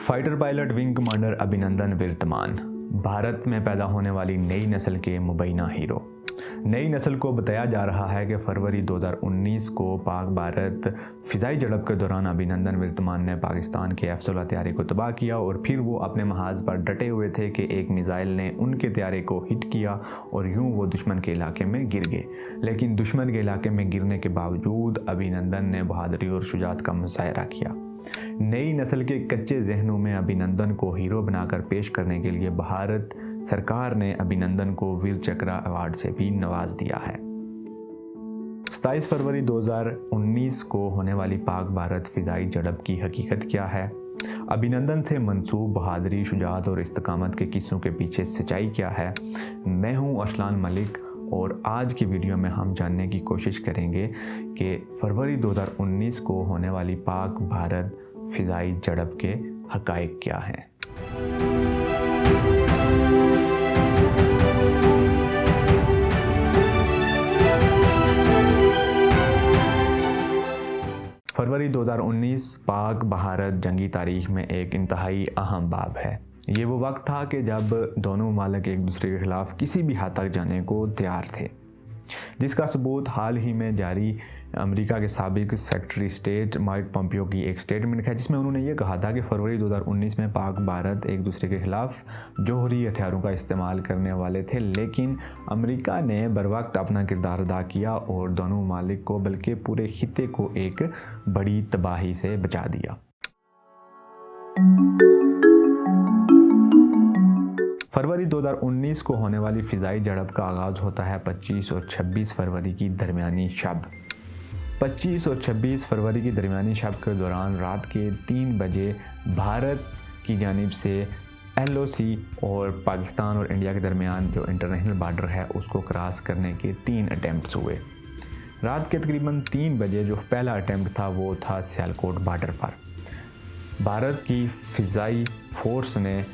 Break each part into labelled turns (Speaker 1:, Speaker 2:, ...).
Speaker 1: Fighter pilot wing commander अभिनंदन वर्तमान भारत में पैदा होने वाली नई नस्ल के मुबैना हीरो। नई नस्ल को बताया जा रहा है कि फरवरी 2019 को पाक भारत फ़िज़ाई झड़प के दौरान अभिनंदन वर्तमान ने पाकिस्तान के F-16 तैयारे को तबाह किया और फिर वो अपने महाज पर डटे हुए थे कि एक मिसाइल ने उनके तैयारे को हिट किया और यूं वो दुश्मन के इलाके में गिर गए। लेकिन दुश्मन के इलाके में गिरने के बावजूद अभिनंदन ने बहादुरी और शुजाअत का मुजाहरा किया। नई नस्ल के कच्चे जहनों में अभिनंदन को हीरो बनाकर पेश करने के लिए भारत सरकार ने अभिनंदन को वीर चक्र अवार्ड से भी नवाज दिया है। 27 फरवरी 2019 को होने वाली पाक भारत फ़िज़ाई झड़प की हकीकत क्या है? अभिनंदन से मंसूब बहादुरी, शुजाअत और इस्तिकामत के किस्सों के पीछे सच्चाई क्या है? मैं हूं अरसलान मलिक और आज की वीडियो में हम जानने की कोशिश करेंगे कि फरवरी 2019 को होने वाली पाक भारत फ़िज़ाई झड़प के हक़ाइक़ क्या हैं। फरवरी 2019 पाक भारत जंगी तारीख में एक इंतहाई अहम बाब है। ये वो वक्त था कि जब दोनों ममालिक एक दूसरे के ख़िलाफ़ किसी भी हद तक जाने को तैयार थे, जिसका सबूत हाल ही में जारी अमेरिका के साबिक सेक्रेटरी स्टेट माइक पोम्पियो की एक स्टेटमेंट है, जिसमें उन्होंने ये कहा था कि फरवरी 2019 में पाक भारत एक दूसरे के ख़िलाफ़ जौहरी हथियारों का इस्तेमाल करने वाले थे, लेकिन अमेरिका ने बरवक्त अपना किरदार अदा किया और दोनों ममालिक को बल्कि पूरे खित्ते को एक बड़ी तबाही से बचा दिया। फरवरी 2019 को होने वाली फ़िज़ाई झड़प का आगाज़ होता है 25 और 26 फरवरी की दरमियानी शब। 25 और 26 फरवरी की दरमियानी शब के दौरान रात के 3 बजे भारत की जानिब से LOC और पाकिस्तान और इंडिया के दरमियान जो इंटरनेशनल बॉर्डर है उसको क्रॉस करने के 3 अटैम्प्ट्स हुए। रात के तकरीबन 3 बजे जो पहला अटैम्प्ट था वो था सियालकोट बॉर्डर पर। भारत की फ़िज़ाई फ़ोर्स ने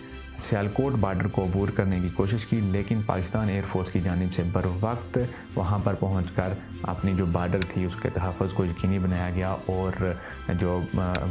Speaker 1: सियालकोट बॉर्डर को अबूर करने की कोशिश की, लेकिन पाकिस्तान एयरफोर्स की जानिब से बर वक्त वहाँ पर पहुंचकर अपनी जो बॉर्डर थी उसके तहफ़्फ़ुज़ को यकीनी बनाया गया और जो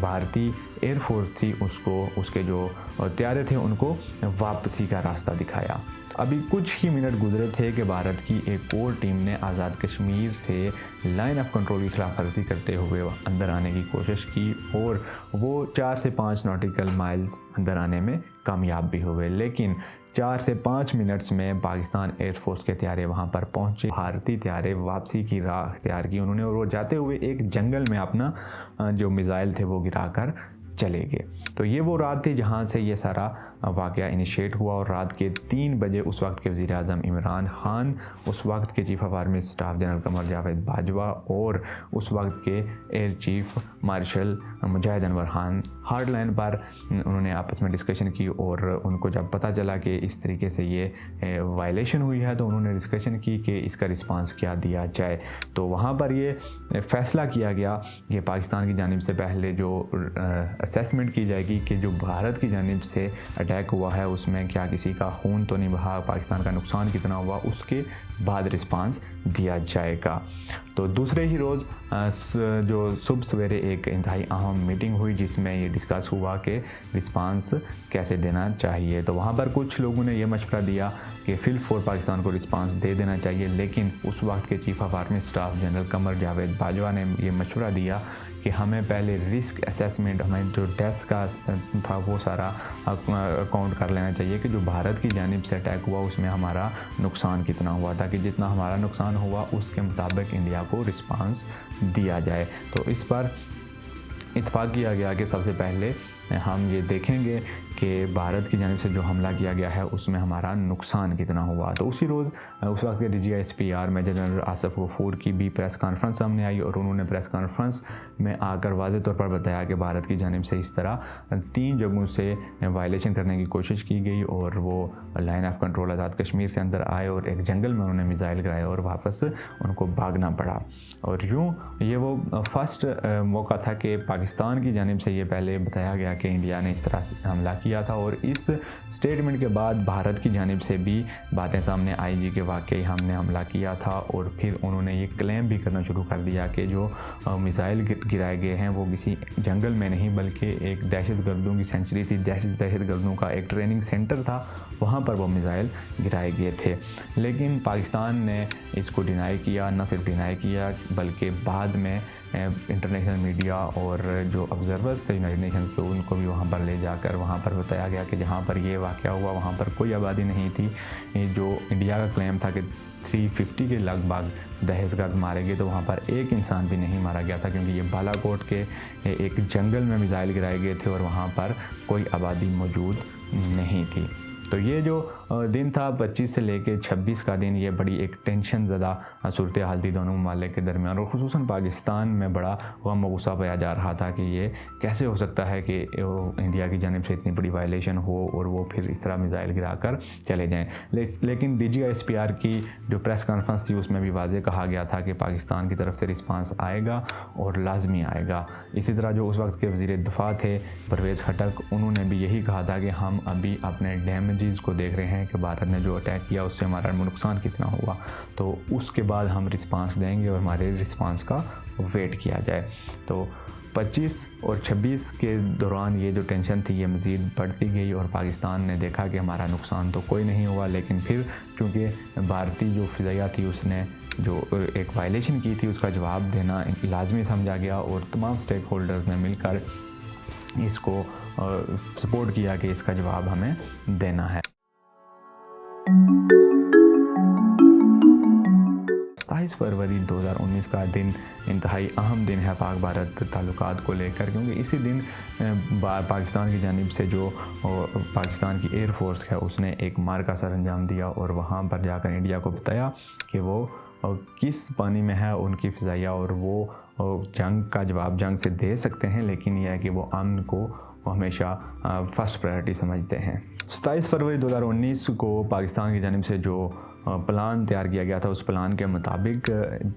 Speaker 1: भारतीय एयरफोर्स थी उसको उसके जो तैयारे थे उनको वापसी का रास्ता दिखाया। अभी कुछ ही मिनट गुजरे थे कि भारत की एक और टीम ने आज़ाद कश्मीर से लाइन ऑफ कंट्रोल की खिलाफ वर्जी करते हुए अंदर आने की कोशिश की और वो 4 से 5 नॉटिकल माइल्स अंदर आने में कामयाब भी हुए, लेकिन 4 से 5 मिनट्स में पाकिस्तान एयरफोर्स के तैयारे वहां पर पहुंचे। भारतीय तैयारे वापसी की राह अख्तियार की उन्होंने और वो जाते हुए एक जंगल में अपना जो मिसाइल थे वो गिराकर चले गए। तो ये वो रात थी जहाँ से ये सारा वाक़या इनिशिएट हुआ और रात के 3 बजे उस वक्त के वज़ीर आज़म इमरान खान, उस वक्त के chief of army staff general Qamar Javed Bajwa और उस वक्त के air chief marshal Mujahid Anwar Khan hard line पर उन्होंने आपस में डिस्कशन की और उनको जब पता चला कि इस तरीके से ये वायलेशन हुई है तो उन्होंने डिस्कशन की कि इसका रिस्पांस क्या दिया जाए। तो वहाँ पर ये फ़ैसला किया गया कि पाकिस्तान की जानिब से पहले जो असेसमेंट की जाएगी कि जो भारत की जानिब से अटैक हुआ है उसमें क्या किसी का खून तो नहीं बहा, पाकिस्तान का नुकसान कितना हुआ, उसके बाद रिस्पांस दिया जाएगा। तो दूसरे ही रोज़ जो सुबह सवेरे एक इंतहाई अहम मीटिंग हुई जिसमें ये डिस्कस हुआ कि रिस्पांस कैसे देना चाहिए। तो वहाँ पर कुछ लोगों ने ये मशवरा दिया कि फिल पाकिस्तान को रिस्पांस दे देना चाहिए, लेकिन उस वक्त के chief of army staff general Qamar Javed Bajwa ने ये मशवरा दिया कि हमें पहले रिस्क असेसमेंट, हमें जो डेथ्स का था वो सारा अकाउंट कर लेना चाहिए कि जो भारत की जानिब से अटैक हुआ उसमें हमारा नुकसान कितना हुआ, ताकि जितना हमारा नुकसान हुआ उसके मुताबिक इंडिया को रिस्पांस दिया जाए। तो इस पर इत्फाक किया गया कि सबसे पहले हम ये देखेंगे कि भारत की जानिब से जो हमला किया गया है उसमें हमारा नुकसान कितना हुआ। तो उसी रोज़ उस वक्त के DGSPR major general Asif Ghafoor की भी प्रेस कॉन्फ्रेंस सामने आई और उन्होंने प्रेस कॉन्फ्रेंस में आकर वाज़ेह तौर पर बताया कि भारत की जानिब से इस तरह 3 जगहों से वायलेशन करने की कोशिश की गई और वो line of control Azad Kashmir से अंदर आए और एक जंगल में उन्होंने मिसाइल गिराए और वापस उनको भागना पड़ा। और यूँ ये वो फर्स्ट मौका था कि पाकिस्तान की जानिब से ये पहले बताया गया कि इंडिया ने इस तरह से हमला किया किया था। और इस स्टेटमेंट के बाद भारत की जानिब से भी बातें सामने आई जी कि वाकई हमने हमला किया था। और फिर उन्होंने ये क्लेम भी करना शुरू कर दिया कि जो मिसाइल गिराए गए हैं वो किसी जंगल में नहीं बल्कि एक दहशतगर्दों की सेंचुरी थी, दहशतगर्दों का एक ट्रेनिंग सेंटर था, वहाँ पर वो मिसाइल गिराए गए थे। लेकिन पाकिस्तान ने इसको डिनाई किया, न सिर्फ डिनाई किया बल्कि बाद में इंटरनेशनल मीडिया और जो ऑब्जर्वर्स थे यूनाइटेड नेशंस के उनको भी वहाँ पर ले जाकर वहाँ पर बताया गया कि जहाँ पर ये वाक़या हुआ वहाँ पर कोई आबादी नहीं थी। जो इंडिया का क्लेम था कि 350 के लगभग दहशतगर्द मारे गए, तो वहाँ पर एक इंसान भी नहीं मारा गया था क्योंकि ये बालाकोट के एक जंगल में मिसाइल गिराए गए थे और वहाँ पर कोई आबादी मौजूद नहीं थी। तो ये जो दिन था 25 से लेके 26 का दिन, ये बड़ी एक टेंशन ज़दा सूरत हाल थी दोनों ममालिक के दरमियान। और ख़ुसूसन पाकिस्तान में बड़ा गम और गुस्सा पाया जा रहा था कि ये कैसे हो सकता है कि इंडिया की जानिब से इतनी बड़ी वायलेशन हो और वो फिर इस तरह मिसाइल गिरा कर चले जाएँ। लेकिन DGISPR की जो प्रेस कॉन्फ्रेंस थी उसमें भी वाज़ेह कहा गया था कि पाकिस्तान की तरफ से रिस्पांस आएगा और लाजमी आएगा। इसी तरह जो उस वक्त के वज़ीर दिफा थे परवेज़ खटक, उन्होंने भी यही कहा था कि हम अभी अपने डैमेजेस को देख रहे हैं कि भारत ने जो अटैक किया उससे हमारा नुकसान कितना हुआ, तो उसके बाद हम रिस्पांस देंगे और हमारे रिस्पांस का वेट किया जाए। तो 25 और 26 के दौरान ये जो टेंशन थी ये मज़ीद बढ़ती गई और पाकिस्तान ने देखा कि हमारा नुकसान तो कोई नहीं हुआ। लेकिन फिर चूँकि भारतीय जो फ़िज़ाइया थी उसने जो एक वायलेशन की थी उसका जवाब देना लाजमी समझा गया और तमाम स्टेक होल्डर्स ने मिलकर इसको सपोर्ट किया कि इसका जवाब हमें देना है। 27 फरवरी 2019 का दिन इंतहाई अहम दिन है पाक भारत ताल्लुकात को लेकर, क्योंकि इसी दिन पाकिस्तान की जानिब से जो पाकिस्तान की एयर फोर्स है उसने एक मार का सर अंजाम दिया और वहाँ पर जाकर इंडिया को बताया कि वो किस पानी में है उनकी फ़िज़ाइया और वो जंग का जवाब जंग से दे सकते हैं, लेकिन यह है कि वो अमन को हमेशा फर्स्ट प्रायोरिटी समझते हैं। 27 फरवरी 2019 को पाकिस्तान की जानिब से जो प्लान तैयार किया गया था उस प्लान के मुताबिक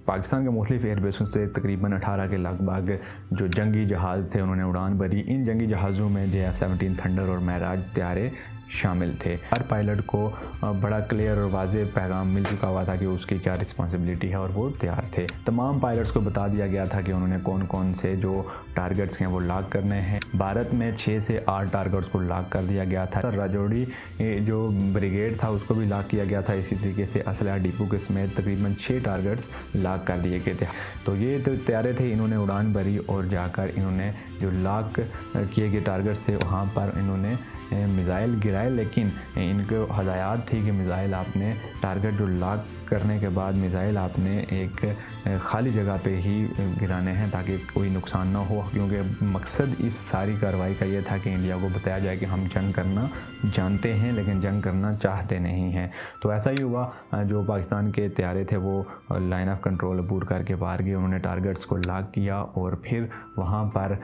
Speaker 1: पाकिस्तान के मुख्तलिफ एयरबेसों से तकरीबन 18 के लगभग जो जंगी जहाज़ थे उन्होंने उड़ान भरी। इन जंगी जहाज़ों में JF-17 थंडर और महराज त्यारे शामिल थे। हर पायलट को बड़ा क्लियर और वाज़ेह पैगाम मिल चुका हुआ था कि उसकी क्या रिस्पॉन्सिबिलिटी है और वो तैयार थे। तमाम पायलट्स को बता दिया गया था कि उन्होंने कौन कौन से जो टारगेट्स हैं वो लॉक करने हैं। भारत में 6 से 8 टारगेट्स को लॉक कर दिया गया था। राजौड़ी जो ब्रिगेड था उसको भी लॉक किया गया था। इसी तरीके से असलहा डिपो के समेत तकरीबन 6 टारगेट्स लॉक कर दिए गए थे। तो ये तो तैयारे थे, इन्होंने उड़ान भरी और जाकर इन्होंने जो लॉक किए गए टारगेट से वहाँ पर इन्होंने मिसाइल गिराए। लेकिन इनको हदायत थी कि मिसाइल आपने टारगेट जो लॉक करने के बाद मिसाइल आपने एक खाली जगह पे ही गिराने हैं ताकि कोई नुकसान ना हो, क्योंकि मकसद इस सारी कार्रवाई का ये था कि इंडिया को बताया जाए कि हम जंग करना जानते हैं लेकिन जंग करना चाहते नहीं हैं। तो ऐसा ही हुआ, जो पाकिस्तान के तैयारे थे वो लाइन ऑफ कंट्रोल अबूर करके बाहर गए, उन्होंने टारगेट्स को लॉक किया और फिर वहाँ पर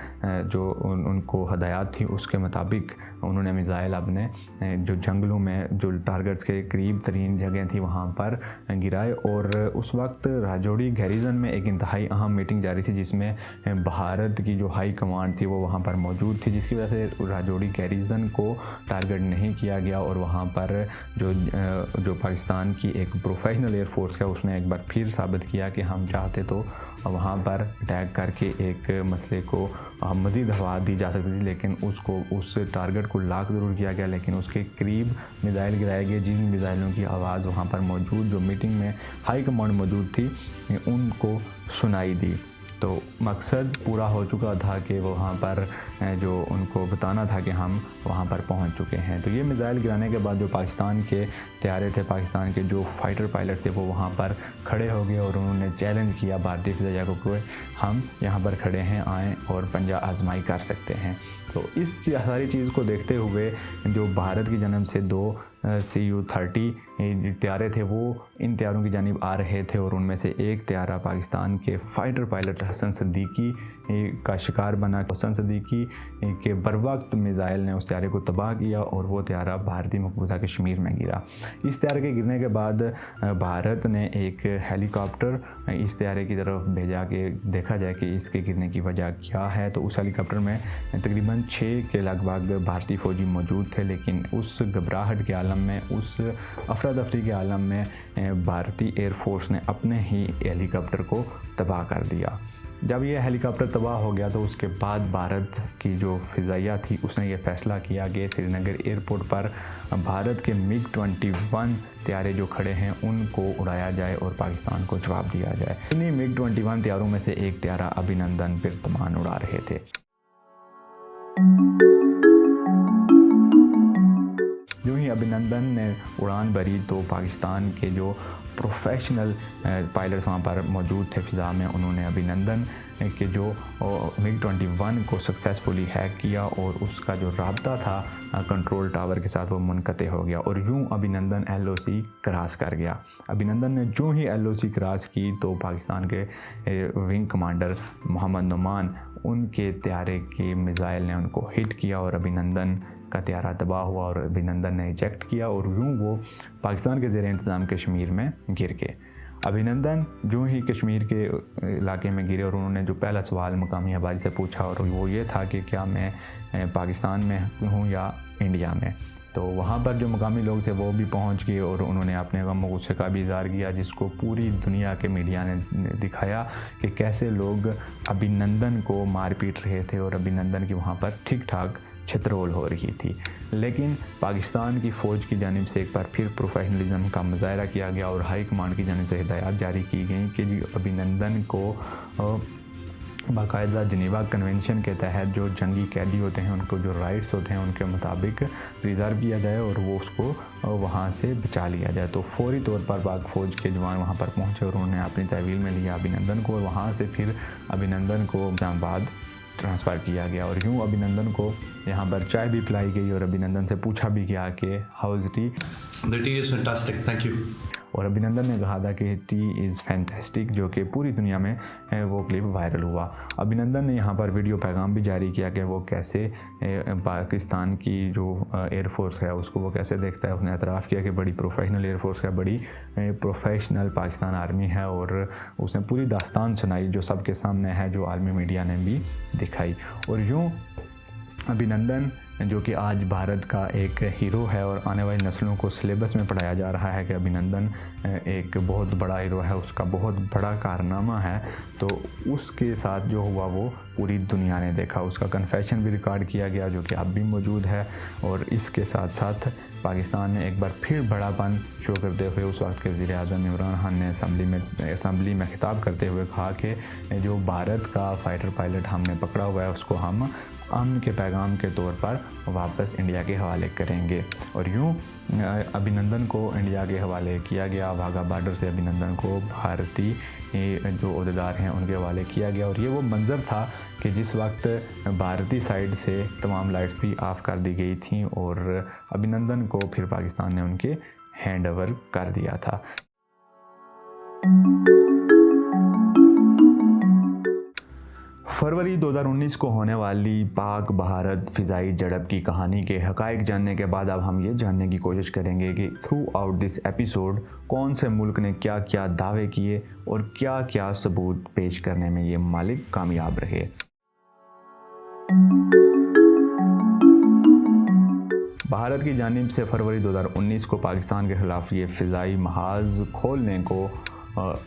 Speaker 1: जो उनको हदायत थी उसके मुताबिक उन्होंने मिसाइल अपने जो जंगलों में जो टारगेट्स के करीब तरीन जगह थी वहाँ पर गिराए। और उस वक्त राजौड़ी गैरिजन में एक इंतहाई अहम मीटिंग जारी थी जिसमें भारत की जो हाई कमांड थी वो वहाँ पर मौजूद थी, जिसकी वजह से राजौड़ी गैरिजन को टारगेट नहीं किया गया। और वहाँ पर जो पाकिस्तान की एक प्रोफेशनल एयरफोर्स है उसने एक बार फिर साबित किया कि हम चाहते तो वहाँ पर अटैक करके एक मसले को मज़ीद हवा दी जा सकती थी, लेकिन उसको उस टारगेट को लॉक ज़रूर किया गया लेकिन उसके करीब मिसाइल गिराए गए। जिन मिसाइलों की आवाज़ वहाँ पर मौजूद जो मीटिंग में हाई कमांड मौजूद थी उनको सुनाई दी। तो मकसद पूरा हो चुका था कि वहाँ पर जो उनको बताना था कि हम वहाँ पर पहुँच चुके हैं। तो ये मिसाइल गिराने के बाद जो पाकिस्तान के तैयारे थे, पाकिस्तान के जो फाइटर पायलट थे वो वहाँ पर खड़े हो गए और उन्होंने चैलेंज किया भारतीय फ़िज़ाइया को कि हम यहाँ पर खड़े हैं, आएँ और पंजा आजमाई कर सकते हैं। तो इस सारी चीज़ को देखते हुए जो भारत की जन्म से 2 CU-30 तैयारे थे वो इन तैयारों की जानिब आ रहे थे और उनमें से एक तैयारा पाकिस्तान के फाइटर पायलट हसन सिद्दीकी का शिकार बना। हसन सिद्दीकी के बरवक्त मिसाइल ने उस तैयारे को तबाह किया और वो तैयारा भारतीय मकबूजा कश्मीर में गिरा। इस तैयारे के गिरने के बाद भारत ने एक हेलीकॉप्टर इस तैयारे की तरफ भेजा कि देखा जाए कि इसके गिरने की वजह क्या है। तो उस हेलीकॉप्टर में तकरीबन 6 के लगभग भारतीय फ़ौजी मौजूद थे, लेकिन उस घबराहट के आलम में, उस अफरा तफरी के आलम में भारतीय एयरफोर्स ने अपने ही हेलीकॉप्टर को तबाह कर दिया। जब ये हेलीकॉप्टर तबाह हो गया तो उसके बाद भारत की जो फ़िज़ाइया थी उसने ये फ़ैसला किया कि श्रीनगर एयरपोर्ट पर भारत के MiG-21 तैयारे जो खड़े हैं उनको उड़ाया जाए और पाकिस्तान को जवाब दिया जाए। इन्हीं MiG-21 तैयारों में से एक तैयारा अभिनंदन बिरतमान उड़ा रहे थे। यूँ ही अभिनंदन ने उड़ान भरी तो पाकिस्तान के जो प्रोफेशनल पायलट्स वहाँ पर मौजूद थे फ़िज़ा में, उन्होंने अभिनंदन के जो MiG-21 को सक्सेसफुली हैक किया और उसका जो राब्ता था कंट्रोल टावर के साथ वो मुनक़ते हो गया और यूँ अभिनंदन LOC क्रॉस कर गया। अभिनंदन ने जो ही LOC क्रॉस की तो पाकिस्तान के विंग कमांडर मोहम्मद नुमान, उनके तैयारे के मिसाइल ने उनको हिट किया और अभिनंदन का तैयारा तबाह हुआ और अभिनंदन ने इजेक्ट किया और यूँ वो पाकिस्तान के ज़ेर इंतज़ाम कश्मीर में गिर गए। अभिनंदन जो ही कश्मीर के इलाके में गिरे और उन्होंने जो पहला सवाल मकामी आबादी से पूछा और वो ये था कि क्या मैं पाकिस्तान में हूँ या इंडिया में। तो वहाँ पर जो मकामी लोग थे वो भी पहुँच गए और उन्होंने अपने गम और गुस्से का भी इज़हार किया, जिसको पूरी दुनिया के मीडिया ने दिखाया कि कैसे लोग अभिनंदन को मार पीट रहे थे और अभिनंदन की वहाँ पर ठीक ठाक छतरोल हो रही थी। लेकिन पाकिस्तान की फ़ौज की जानिब से एक बार फिर प्रोफेशनलिज्म का मुजाहरा किया गया और हाई कमांड की जानिब से हिदायत जारी की गई कि अभिनंदन को बाकायदा जिनेवा कन्वेंशन के तहत जो जंगी कैदी होते हैं उनको जो राइट्स होते हैं उनके मुताबिक प्रिजर्व किया जाए और वो उसको वहाँ से बचा लिया जाए। तो फौरी तौर पर पाक फ़ौज के जवान वहाँ पर पहुँचे और उन्होंने अपनी तहवील में लिया अभिनंदन को और वहाँ से फिर अभिनंदन को इस्लामाबाद ट्रांसफ़र किया गया और यूँ अभिनंदन को यहाँ पर चाय भी पिलाई गई और अभिनंदन से पूछा भी गया कि how is T?
Speaker 2: The T is fantastic, thank you.
Speaker 1: और अभिनंदन ने कहा था कि टी इज़ फैंटास्टिक, जो कि पूरी दुनिया में वो क्लिप वायरल हुआ। अभिनंदन ने यहाँ पर वीडियो पैगाम भी जारी किया कि वो कैसे पाकिस्तान की जो एयरफोर्स है उसको वो कैसे देखता है। उसने एतराफ़ किया कि बड़ी प्रोफेशनल एयरफोर्स है, बड़ी प्रोफेशनल पाकिस्तान आर्मी है और उसने पूरी दास्तान सुनाई जो सबके सामने है, जो आर्मी मीडिया ने भी दिखाई। और यूँ अभिनंदन जो कि आज भारत का एक हीरो है और आने वाली नस्लों को सिलेबस में पढ़ाया जा रहा है कि अभिनंदन एक बहुत बड़ा हीरो है, उसका बहुत बड़ा कारनामा है, तो उसके साथ जो हुआ वो पूरी दुनिया ने देखा। उसका कन्फेशन भी रिकॉर्ड किया गया जो कि अब भी मौजूद है और इसके साथ साथ पाकिस्तान ने एक बार फिर बड़ापन शो करते हुए उस वक्त के वज़ीर-ए-आज़म इमरान खान ने असम्बली में खिताब करते हुए कहा कि जो भारत का फ़ाइटर पायलट हमने पकड़ा हुआ है उसको हम अमन के पैगाम के तौर पर वापस इंडिया के हवाले करेंगे। और यूँ अभिनंदन को इंडिया के हवाले किया गया। वाघा बॉर्डर से अभिनंदन को भारतीय जो ओहदेदार हैं उनके हवाले किया गया और ये वो मंज़र था कि जिस वक्त भारतीय साइड से तमाम लाइट्स भी ऑफ़ कर दी गई थी और अभिनंदन को फिर पाकिस्तान ने उनके हैंड ओवर कर दिया था। फरवरी 2019 को होने वाली पाक भारत फ़िज़ाई झड़प की कहानी के हक़ाइक़ जानने के बाद अब हम ये जानने की कोशिश करेंगे कि थ्रू आउट दिस एपिसोड कौन से मुल्क ने क्या क्या दावे किए और क्या क्या सबूत पेश करने में ये मालिक कामयाब रहे। भारत की जानिब से फरवरी 2019 को पाकिस्तान के ख़िलाफ़ ये फ़िज़ाई महाज़ खोलने को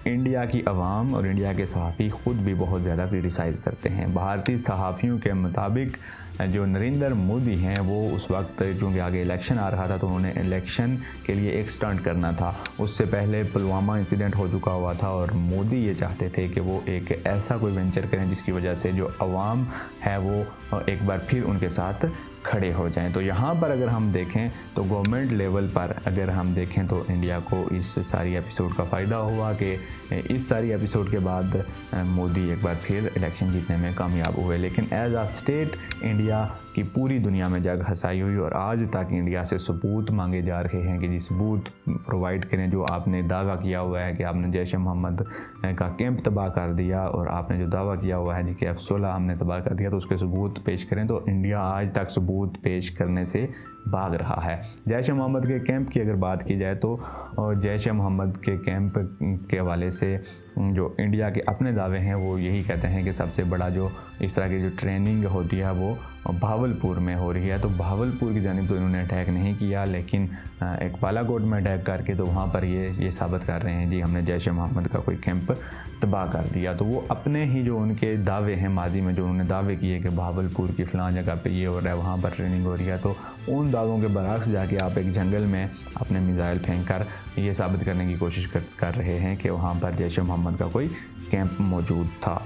Speaker 1: इंडिया की आवाम और इंडिया के सहाफ़ी ख़ुद भी बहुत ज़्यादा क्रिटिसाइज़ करते हैं। भारतीय सहाफ़ियों के मुताबिक जो नरेंद्र मोदी हैं वो उस वक्त क्योंकि आगे इलेक्शन आ रहा था तो उन्होंने इलेक्शन के लिए एक स्टंट करना था। उससे पहले पुलवामा इंसिडेंट हो चुका हुआ था और मोदी ये चाहते थे कि वो एक ऐसा कोई वेंचर करें जिसकी वजह से जो आवाम है वो एक बार फिर उनके साथ खड़े हो जाएं। तो यहाँ पर अगर हम देखें तो गवर्नमेंट लेवल पर अगर हम देखें तो इंडिया को इस सारी एपिसोड का फ़ायदा हुआ कि इस सारी एपिसोड के बाद मोदी एक बार फिर इलेक्शन जीतने में कामयाब हुए। लेकिन एज आ स्टेट इंडिया कि पूरी दुनिया में जग हंसाई हुई और आज तक इंडिया से सबूत मांगे जा रहे हैं कि जी सबूत प्रोवाइड करें। जो आपने दावा किया हुआ है कि आपने जैश मोहम्मद का कैंप तबाह कर दिया और आपने जो दावा किया हुआ है जी कि F-16 हमने तबाह कर दिया, तो उसके सबूत पेश करें। तो इंडिया आज तक सबूत पेश करने से भाग रहा है। जैश मोहम्मद के कैंप की अगर बात की जाए तो जैश मोहम्मद के कैंप के हवाले से जो इंडिया के अपने दावे हैं वो यही कहते हैं कि सबसे बड़ा जो इस तरह की जो ट्रेनिंग होती है वो भावलपुर में हो रही है। तो भावलपुर की जानिब तो इन्होंने अटैक नहीं किया, लेकिन एक बालाकोट में अटैक करके तो वहाँ पर ये साबित कर रहे हैं जी हमने जैश मोहम्मद का कोई कैंप तबाह कर दिया। तो वो अपने ही जो उनके दावे हैं माजी में जो उन्होंने दावे किए कि भावलपुर की फ़लाँ जगह पे ये हो रहा है, वहाँ पर ट्रेनिंग हो रही है, तो उन दावों के बरक्स जाके आप एक जंगल में अपने मिसाइल फेंक कर ये साबित करने की कोशिश कर रहे हैं कि वहाँ पर जैश मोहम्मद का कोई कैंप मौजूद था।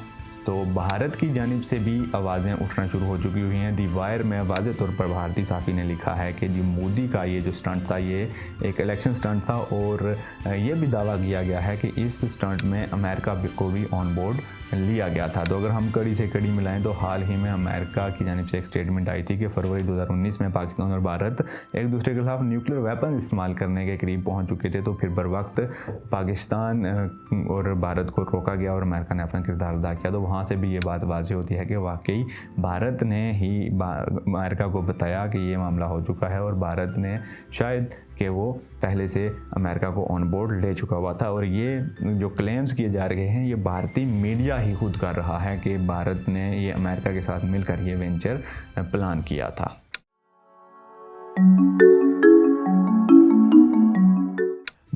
Speaker 1: तो भारत की जानिब से भी आवाज़ें उठना शुरू हो चुकी हुई हैं। दी वायर में वाज़े तौर पर भारतीय साफ़ी ने लिखा है कि जी मोदी का ये जो स्टंट था ये एक इलेक्शन स्टंट था और ये भी दावा किया गया है कि इस स्टंट में अमेरिका को भी ऑन बोर्ड लिया गया था। तो अगर हम कड़ी से कड़ी मिलाएं तो हाल ही में अमेरिका की जानिब से एक स्टेटमेंट आई थी कि फरवरी 2019 में पाकिस्तान और भारत एक दूसरे के खिलाफ न्यूक्लियर वेपन इस्तेमाल करने के करीब पहुंच चुके थे। तो फिर बर वक्त पाकिस्तान और भारत को रोका गया और अमेरिका ने अपना किरदार अदा किया। तो वहाँ से भी ये बात वाज़ेह होती है कि वाकई भारत ने ही अमेरिका को बताया कि ये मामला हो चुका है और भारत ने शायद कि वो पहले से अमेरिका को ऑन बोर्ड ले चुका हुआ था। और ये जो क्लेम्स किए जा रहे हैं ये भारतीय मीडिया ही खुद कर रहा है कि भारत ने ये अमेरिका के साथ मिलकर ये वेंचर प्लान किया था।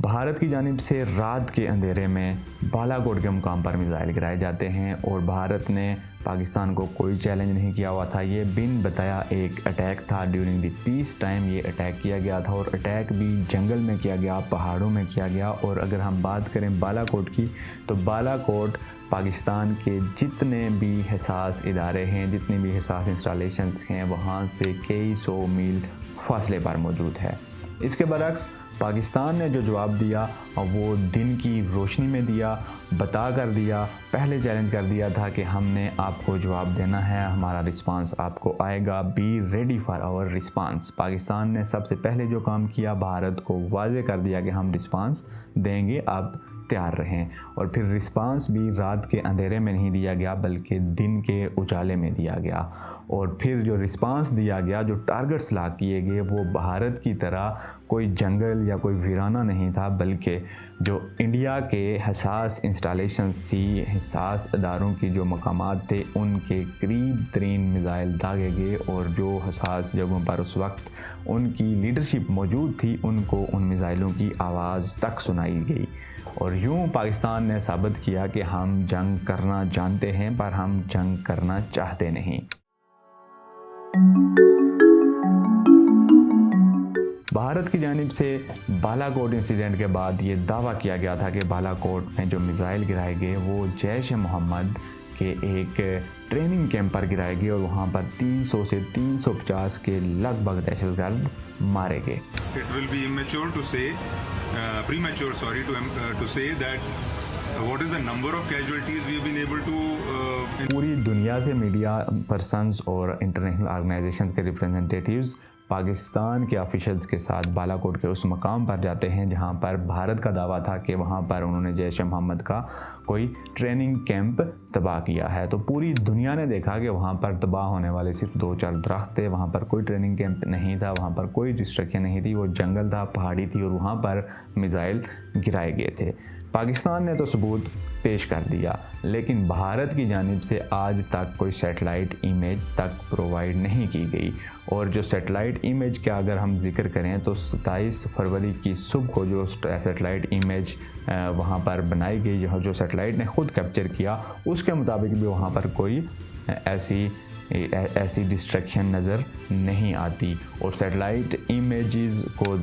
Speaker 1: भारत की जानिब से रात के अंधेरे में बालाकोट के मुकाम पर मिसाइल गिराए जाते हैं और भारत ने पाकिस्तान को कोई चैलेंज नहीं किया हुआ था। ये बिन बताया एक अटैक था। ड्यूरिंग द पीस टाइम ये अटैक किया गया था और अटैक भी जंगल में किया गया, पहाड़ों में किया गया। और अगर हम बात करें बालाकोट की तो बालाकोट पाकिस्तान के जितने भी हिसास इदारे हैं, जितनी भी हिसास इंस्टॉलेशंस हैं, वहाँ से कई 100 मील फासले पर मौजूद है। इसके बरक्स पाकिस्तान ने जो जवाब दिया वो दिन की रोशनी में दिया, बता कर दिया, पहले चैलेंज कर दिया था कि हमने आपको जवाब देना है, हमारा रिस्पांस आपको आएगा, be ready for our response. Pakistan ने सबसे पहले जो काम किया भारत को वाजे कर दिया कि हम रिस्पांस देंगे, आप तैयार रहें। और फिर रिस्पांस भी रात के अंधेरे में नहीं दिया गया बल्कि दिन के उजाले में दिया गया। और फिर जो रिस्पांस दिया गया, जो टारगेट्स लॉक किए गए, वो भारत की तरह कोई जंगल या कोई वीराना नहीं था बल्कि जो इंडिया के हसास इंस्टॉलेशंस थी, हसास अदारों की जो मकामात थे, उनके करीब तरीन मिसाइल दागे गए और जो हसास जगहों पर उस वक्त उनकी लीडरशिप मौजूद थी उनको उन मिसाइलों की आवाज़ तक सुनाई गई। और यूँ पाकिस्तान ने साबित किया कि हम जंग करना जानते हैं पर हम जंग करना चाहते नहीं। भारत की जानिब से बालाकोट इंसिडेंट के बाद ये दावा किया गया था कि बालाकोट में जो मिसाइल गिराए गए वो जैश मोहम्मद के एक ट्रेनिंग कैंप पर गिराए गए और वहाँ पर 300 से 350 के लगभग दहशतगर्द मारे गए।
Speaker 3: It will be premature to say that what is the number of casualties we have been able to
Speaker 1: पूरी दुनिया से मीडिया पर्सन्स और इंटरनेशनल ऑर्गेनाइजेशंस के रिप्रेजेंटेटिव्स पाकिस्तान के ऑफिशियल्स के साथ बालाकोट के उस मकाम पर जाते हैं जहां पर भारत का दावा था कि वहां पर उन्होंने जैश मोहम्मद का कोई ट्रेनिंग कैंप तबाह किया है। तो पूरी दुनिया ने देखा कि वहां पर तबाह होने वाले सिर्फ 2-4 दरख्त थे, वहां पर कोई ट्रेनिंग कैंप नहीं था, वहां पर कोई डिस्ट्रक्शन नहीं थी, वो जंगल था, पहाड़ी थी और वहां पर मिसाइल गिराए गए थे। पाकिस्तान ने तो सबूत पेश कर दिया लेकिन भारत की जानिब से आज तक कोई सैटेलाइट इमेज तक प्रोवाइड नहीं की गई। और जो सैटेलाइट इमेज का अगर हम जिक्र करें तो 27 फरवरी की सुबह को जो सैटेलाइट इमेज वहाँ पर बनाई गई, जो सैटेलाइट ने ख़ुद कैप्चर किया, उसके मुताबिक भी वहाँ पर कोई ऐसी डिस्ट्रैक्शन नज़र नहीं आती। और सैटेलाइट इमेजेस को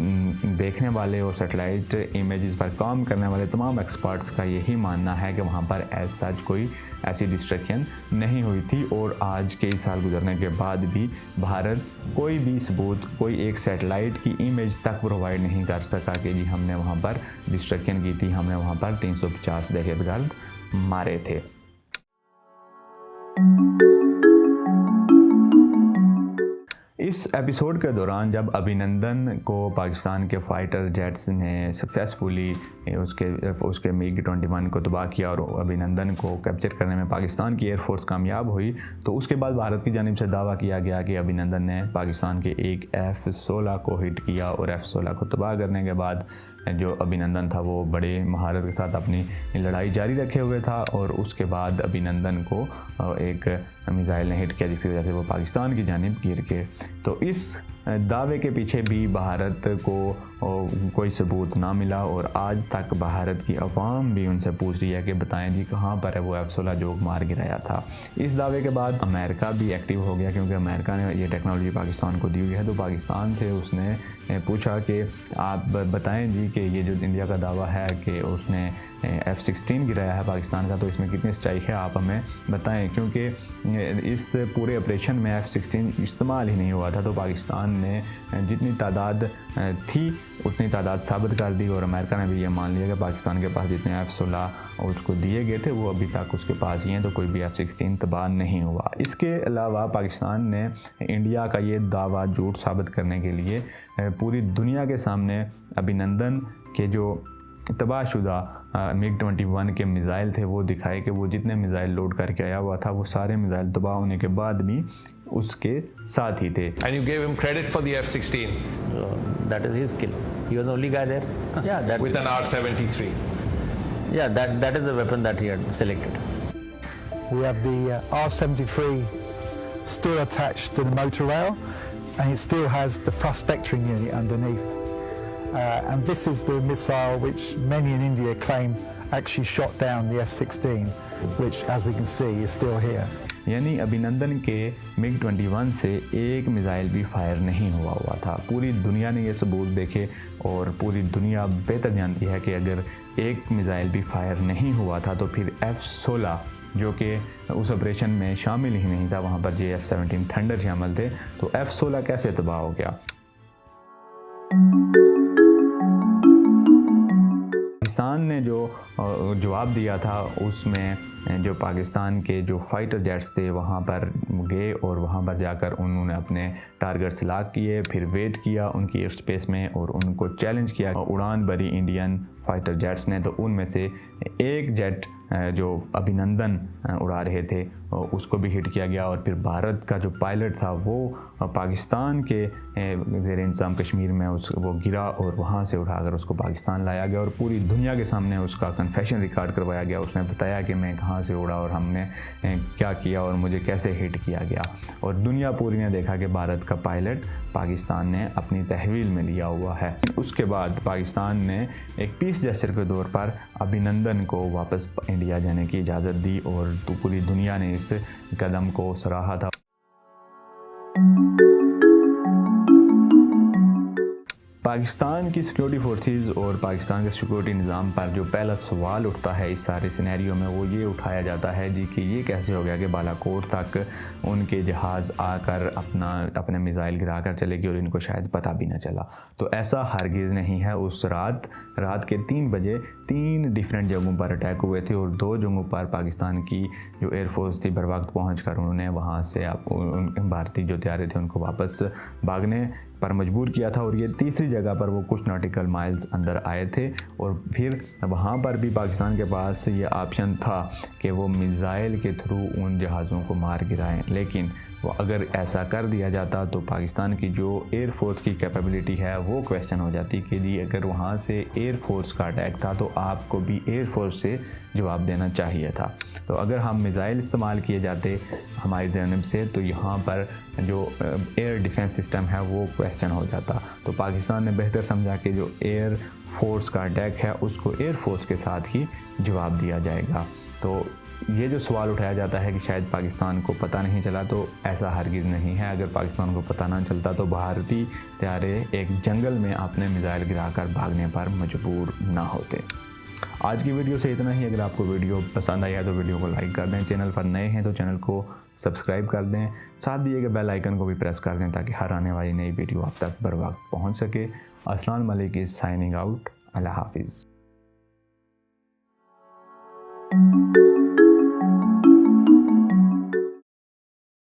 Speaker 1: देखने वाले और सैटेलाइट इमेजेस पर काम करने वाले तमाम एक्सपर्ट्स का यही मानना है कि वहाँ पर एज सच कोई ऐसी डिस्ट्रैक्शन नहीं हुई थी। और आज कई साल गुजरने के बाद भी भारत कोई भी सबूत, कोई एक सैटेलाइट की इमेज तक प्रोवाइड नहीं कर सका कि जी हमने वहाँ पर डिस्ट्रैक्शन की थी, हमने वहाँ पर 350 दहशतगर्द मारे थे। इस एपिसोड के दौरान जब अभिनंदन को पाकिस्तान के फाइटर जेट्स ने सक्सेसफुली उसके MiG-21 को तबाह किया और अभिनंदन को कैप्चर करने में पाकिस्तान की एयरफोर्स कामयाब हुई, तो उसके बाद भारत की जानिब से दावा किया गया कि अभिनंदन ने पाकिस्तान के एक F-16 को हिट किया और F-16 को तबाह करने के बाद जो अभिनंदन था वो बड़े महारत के साथ अपनी लड़ाई जारी रखे हुए था और उसके बाद अभिनंदन को एक मिसाइल ने हिट किया जिसकी वजह से वो पाकिस्तान की जानिब गिर गए। तो इस दावे के पीछे भी भारत को कोई सबूत ना मिला और आज तक भारत की अवाम भी उनसे पूछ रही है कि बताएं जी कहाँ पर है वो F-16 जो मार गिराया था। इस दावे के बाद अमेरिका भी एक्टिव हो गया क्योंकि अमेरिका ने ये टेक्नोलॉजी पाकिस्तान को दी हुई है। तो पाकिस्तान से उसने पूछा कि आप बताएं जी कि ये जो इंडिया का दावा है कि उसने F-16 गिराया है पाकिस्तान का, तो इसमें कितनी सच्चाई है आप हमें बताएं, क्योंकि इस पूरे ऑपरेशन में F-16 इस्तेमाल ही नहीं हुआ था। तो पाकिस्तान ने जितनी तादाद थी उतनी तादाद साबित कर दी और अमेरिका ने भी ये मान लिया कि पाकिस्तान के पास जितने F-16 उसको दिए गए थे वो अभी तक उसके पास ही हैं, तो कोई भी F-16 तबाह नहीं हुआ। इसके अलावा पाकिस्तान ने इंडिया का ये दावा झूठ साबित करने के लिए पूरी दुनिया के सामने अभिनंदन के जो तबाहशुदा MiG-21 के मिज़ाइल थे वो दिखाए कि वो जितने मिज़ाइल लोड करके आया हुआ था वो सारे मिज़ाइल तबाह होने के बाद भी उसके साथ ही थे।
Speaker 4: And you gave him credit for the F-16
Speaker 5: that is his skill. He was the only guy there. Yeah, that
Speaker 4: with an R-73.
Speaker 5: Yeah, that is the weapon that he had selected.
Speaker 6: We have the R-73 still attached to the motor rail, and it still has the thrust vectoring unit underneath. And this is the missile which many in India claim actually shot down the F-16, which, as we can see, is still here.
Speaker 1: यानी अभिनंदन के MiG-21 से एक missile भी fire नहीं हुआ था। पूरी दुनिया ने ये सबूत देखे और पूरी दुनिया बेहतर जानती है कि अगर एक मिसाइल भी फायर नहीं हुआ था तो फिर F-16 जो कि उस ऑपरेशन में शामिल ही नहीं था, वहाँ पर जे F-17 थंडर शामिल थे, तो F-16 कैसे तबाह हो गया। पाकिस्तान ने जो जवाब दिया था उसमें जो पाकिस्तान के जो फाइटर जेट्स थे वहाँ पर गए और वहाँ पर जाकर उन्होंने अपने टारगेट्स लॉक किए, फिर वेट किया उनकी एयर स्पेस में और उनको चैलेंज किया उड़ान भरी इंडियन फाइटर जेट्स ने। तो उनमें से एक जेट जो अभिनंदन उड़ा रहे थे उसको भी हिट किया गया और फिर भारत का जो पायलट था वो पाकिस्तान के ज़ेर इंतज़ाम कश्मीर में वो गिरा और वहाँ से उठाकर उसको पाकिस्तान लाया गया और पूरी दुनिया के सामने उसका कन्फेशन रिकॉर्ड करवाया गया। उसने बताया कि मैं कहाँ से उड़ा और हमने क्या किया और मुझे कैसे हिट किया गया, और दुनिया पूरी ने देखा कि भारत का पायलट पाकिस्तान ने अपनी तहवील में लिया हुआ है। उसके बाद पाकिस्तान ने एक पीस जेस्चर के तौर पर अभिनंदन को वापस इंडिया जाने की इजाज़त दी और तो पूरी दुनिया ने इस कदम को सराहा था। पाकिस्तान की सिक्योरिटी फोर्सेस और पाकिस्तान के सिक्योरिटी निज़ाम पर जो पहला सवाल उठता है इस सारे सिनेरियो में वो ये उठाया जाता है जी कि ये कैसे हो गया कि बालाकोट तक उनके जहाज़ आकर अपने मिसाइल गिरा कर चले गए और इनको शायद पता भी ना चला। तो ऐसा हरगिज़ नहीं है। उस रात के 3 बजे 3 डिफरेंट जगहों पर अटैक हुए थे और 2 जगहों पर पाकिस्तान की जो एयरफोर्स थी बर वक्त पहुँच कर उन्होंने वहाँ से भारतीय जो तैयारे थे उनको वापस भागने पर मजबूर किया था और ये तीसरी जगह पर वो कुछ नॉटिकल माइल्स अंदर आए थे और फिर वहाँ पर भी पाकिस्तान के पास ये ऑप्शन था कि वो मिसाइल के थ्रू उन जहाज़ों को मार गिराएं। लेकिन वो अगर ऐसा कर दिया जाता तो पाकिस्तान की जो एयर फोर्स की कैपेबिलिटी है वो क्वेश्चन हो जाती कि जी अगर वहाँ से एयर फोर्स का अटैक था तो आपको भी एयर फोर्स से जवाब देना चाहिए था। तो अगर हम मिसाइल इस्तेमाल किए जाते हमारी जानिब से तो यहाँ पर जो एयर डिफेंस सिस्टम है वो क्वेश्चन हो जाता। तो पाकिस्तान ने बेहतर समझा कि जो एयर फोर्स का अटैक है उसको एयर फोर्स के साथ ही जवाब दिया जाएगा। तो ये जो सवाल उठाया जाता है कि शायद पाकिस्तान को पता नहीं चला, तो ऐसा हरगिज़ नहीं है। अगर पाकिस्तान को पता ना चलता तो भारतीय तैयारे एक जंगल में अपने मिसाइल गिराकर भागने पर मजबूर ना होते। आज की वीडियो से इतना ही। अगर आपको वीडियो पसंद आई है तो वीडियो को लाइक कर दें, चैनल पर नए हैं तो चैनल को सब्सक्राइब कर दें, साथ दिए गए बेल आइकन को भी प्रेस कर दें ताकि हर आने वाली नई वीडियो आप तक बर वक्त पहुँच सके। अस्सलाम वालेकुम, साइनिंग आउट, अल्लाह हाफिज़।